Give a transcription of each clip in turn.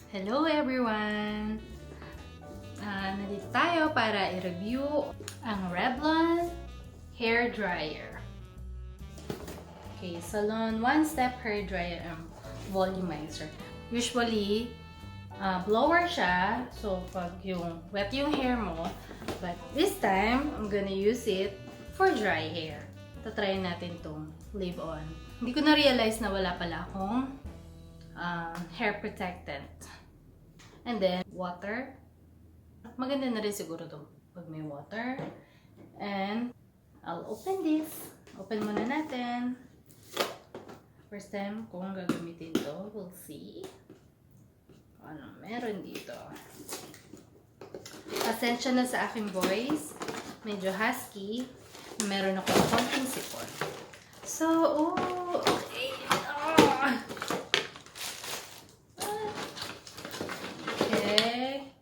Hello everyone! Nandito tayo para i-review ang Revlon Hair Dryer. Okay, Salon One-Step Hair Dryer and Volumizer. Usually, blower siya. So, pag wet yung hair mo. But this time, I'm gonna use it for dry hair. Tatry natin tong leave-on. Hindi ko na-realize na wala pala akong hair protectant. And then, water. Maganda na rin siguro ito pag may water. And, I'll open this. Open muna natin. First time kung gagamitin ito, we'll see. Ano meron dito. Pasensya na sa aking voice. Medyo husky. Meron ako konting sipon. So, okay. Okay.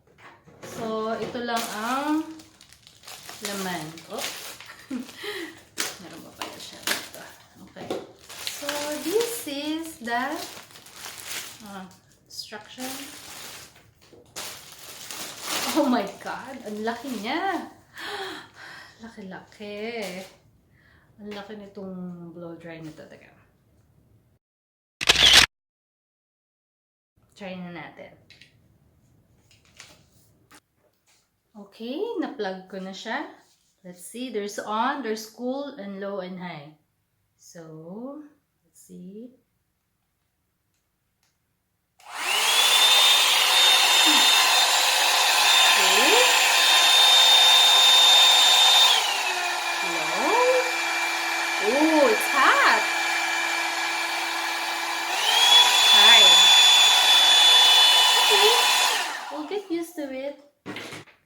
So, ito lang ang laman. Oh. Meron pa pala siya dito. Okay. So, this is the instruction. Oh my God! Ang laki niya! Laki-laki. Ang laki nitong blow dry nito. Teka. Try na natin. Okay, na-plug ko na siya. Let's see. There's on, there's cool, and low, and high. So, let's see. Okay. Low. Oh, it's hot. High. Okay. We'll get used to it.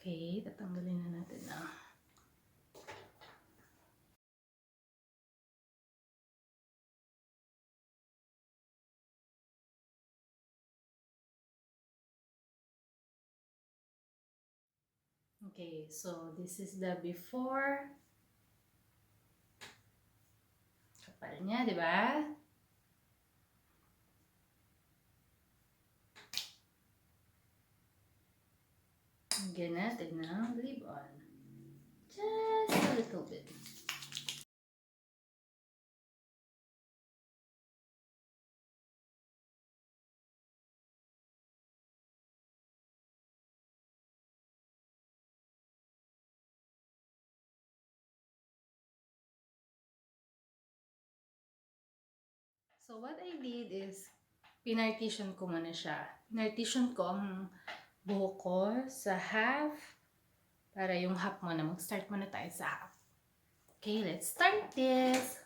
Okay, tatanggalin na natin na. Okay, so this is the before. Kapal niya, di ba? Lagyan natin ng leave-on. Just a little bit. So what I did is, pinartition ko muna siya. Pinartition ko ang buhok ko sa half. Para yung half muna. Mag-start muna tayo sa half. Okay, let's start this.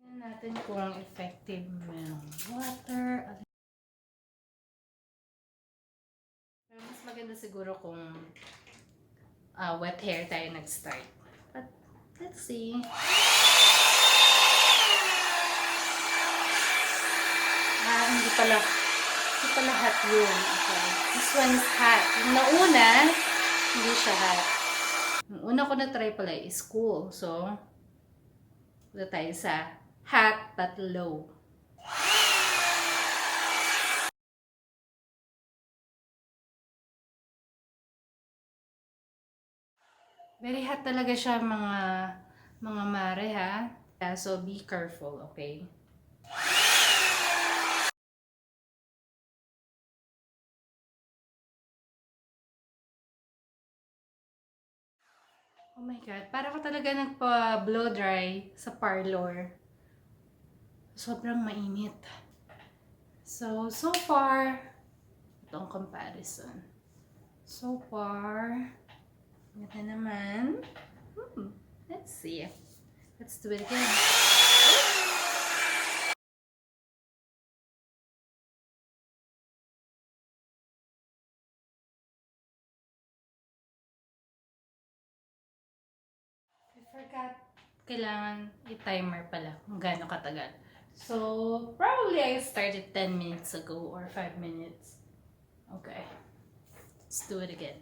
Tingnan natin kung effective yung water. Pero mas maganda siguro kung wet hair tayo nag-start. But, let's see. Hindi pala hot yun. Okay. This one is hot. Yung nauna, hindi siya hot. Yung una ko na-try pala is cool. So, wala tayo sa hot but low. Very hot talaga siya mga mare ha. So be careful, okay? Oh my God, para ko talaga nagpa-blow dry sa parlor. Sobrang mainit. So far, itong comparison. So far, ganda naman. Let's see. Let's do it again. Forgot, kailangan i-timer pala kung gaano katagal. So, probably I started 10 minutes ago or 5 minutes. Okay. Let's do it again.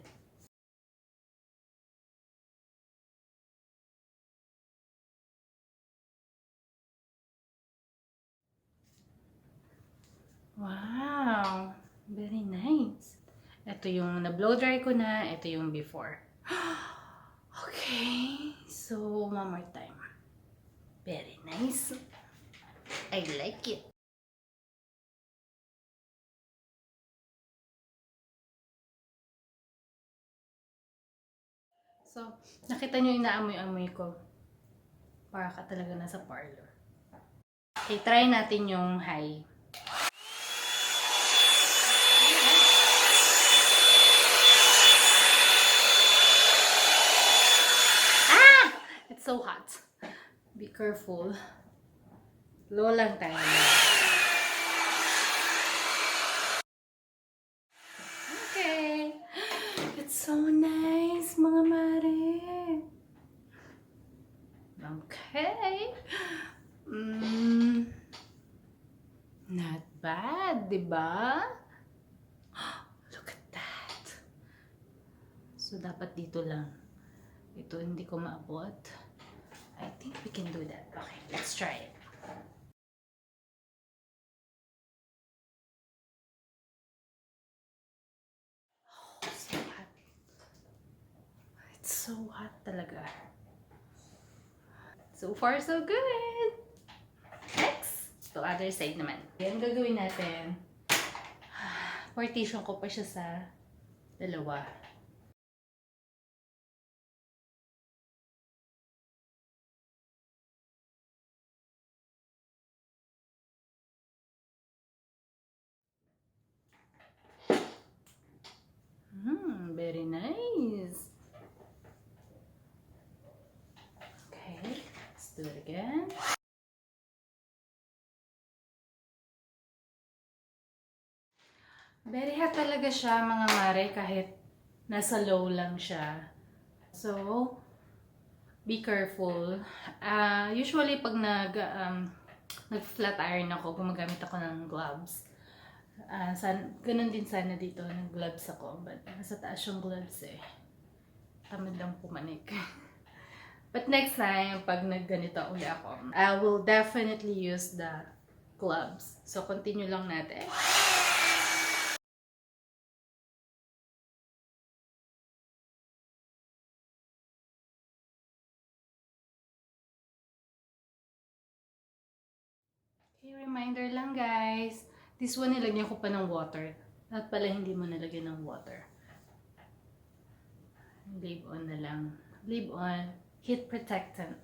Wow! Very nice. Ito yung na-blow dry ko na. Ito yung before. Okay. So, one more time. Very nice. I like it. So, nakita nyo yung naamoy-amoy ko. Para ka talaga nasa parlor. Okay, try natin yung high. Ah! It's so hot. Be careful. Low lang tayo. Okay. It's so nice, mga mare. Okay. Not bad, diba? Look at that. So, dapat dito lang. Ito hindi ko maabot. I think we can do that. Okay, let's try it. Oh, so hot. It's so hot talaga. So far, so good. Next, to other side naman. Yan gagawin natin. Partition ko pa siya sa dalawa. Very nice. Okay, let's do it again. Very hot talaga siya, mga mare, kahit nasa low lang siya. So, be careful. Usually, pag nag-flat iron ako, gumagamit ako ng gloves. Ganun din sana dito, nag-gloves ako. But, nasa taas yung gloves eh. Tamad lang pumanik. But next time, pag nagganito uli ako, I will definitely use the gloves. So, continue lang natin. Okay, reminder lang guys. This one, nilagyan ko pa ng water. At pala hindi mo nalagyan ng water. Leave on na lang. Leave on. Heat protectant.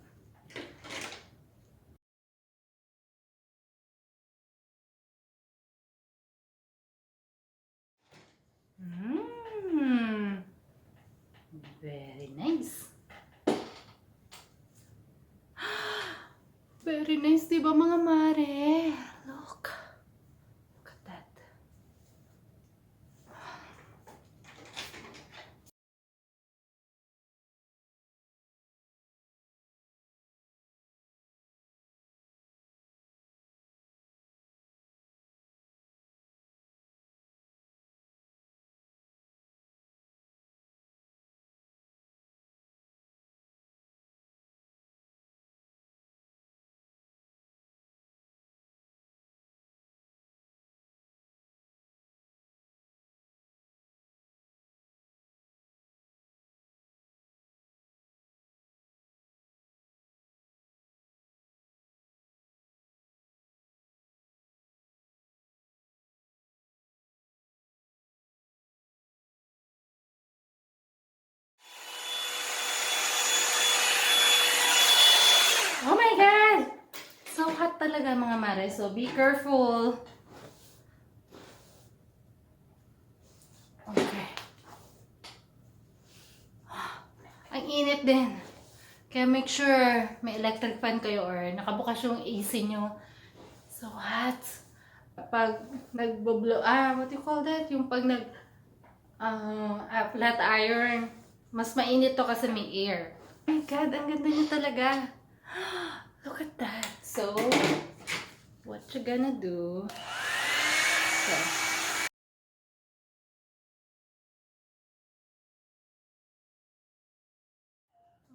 Very nice. Very nice, diba mga mare? Look. Look at that. Oh my God! So hot talaga mga mare. So be careful. Okay. Ang init din. Kaya make sure may electric fan kayo or nakabukas yung AC nyo. So hot. Pag nagbo-blow, what do you call that? Yung pag flat iron, mas mainit to kasi may air. Oh my God, ang ganda niya talaga. Look at that. So, what you gonna do? So,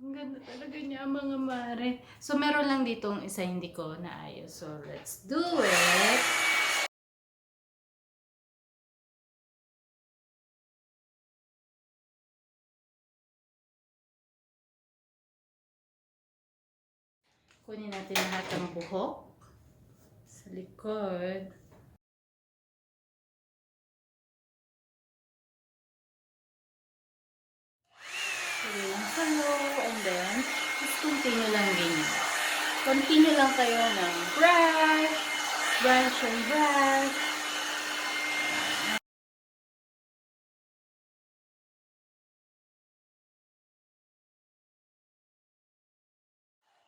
ang ganda talaga niya, mga mare. So, meron lang ditong isa hindi ko naayos. So, let's do it. Kunin natin lahat ng buhok sa likod. Lagay lang sa low, and then, just continue lang ganyan. Continue lang kayo ng brush, brush and brush.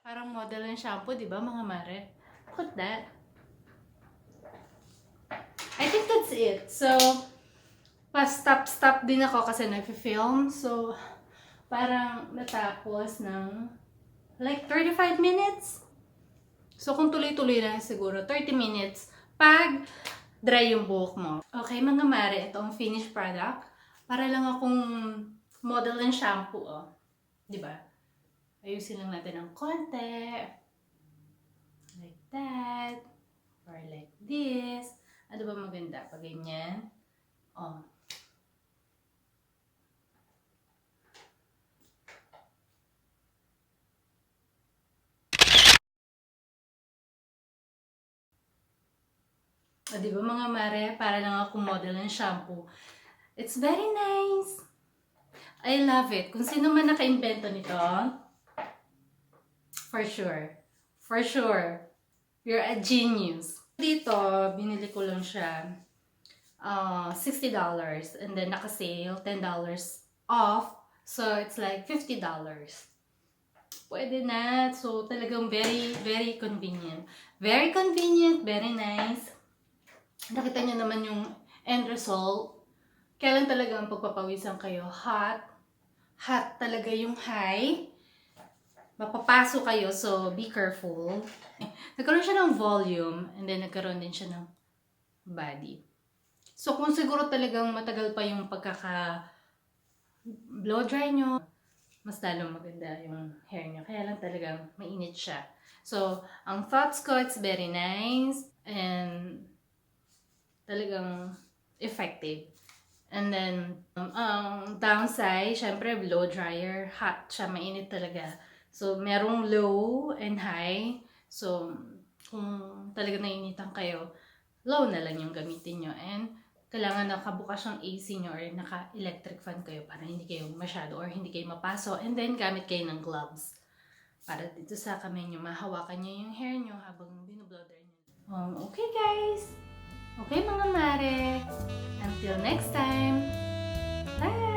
Parang model ng shampoo, di ba mga mare? Look at that. I think that's it. So, pa-stop din ako kasi nag-film. So, parang natapos ng like 35 minutes. So, kung tuloy-tuloy lang siguro, 30 minutes pag dry yung buhok mo. Okay, mga mare, ito ang finished product. Para lang akong model ng shampoo, oh. Diba? Ayusin lang natin ng konti. Like that. Or like this. Ano ba maganda? Pag ganyan. Oh. O, di ba mga mare, para lang ako model ng shampoo. It's very nice. I love it. Kung sino man naka-invento nito, for sure. For sure. You're a genius. Dito, binili ko lang siya. $60. And then, naka-sale, $10 off. So, it's like $50. Pwede na. So, talagang very, very convenient. Very convenient, very nice. Nakita niyo naman yung end result. Kailan talaga ang pagpapawisan kayo? Hot. Hot talaga yung high. Mapapaso kayo, so be careful. Nagkaroon siya ng volume, and then nagkaroon din siya ng body. So, kung siguro talagang matagal pa yung pagkaka-blow dry nyo, mas lalong maganda yung hair nyo. Kaya lang talagang mainit siya. So, ang thoughts ko, it's very nice, and talagang effective. And then, ang downside, syempre, blow dryer, hot siya, mainit talaga. So, merong low and high. So, kung talaga nainitan kayo, low na lang yung gamitin nyo. And, kailangan nakabukas yung AC nyo or naka-electric fan kayo para hindi kayo masyado or hindi kayo mapaso. And then, gamit kayo ng gloves. Para dito sa kamay nyo, mahawakan nyo yung hair nyo habang binublow dry nyo. Okay guys! Okay mga mare! Until next time! Bye!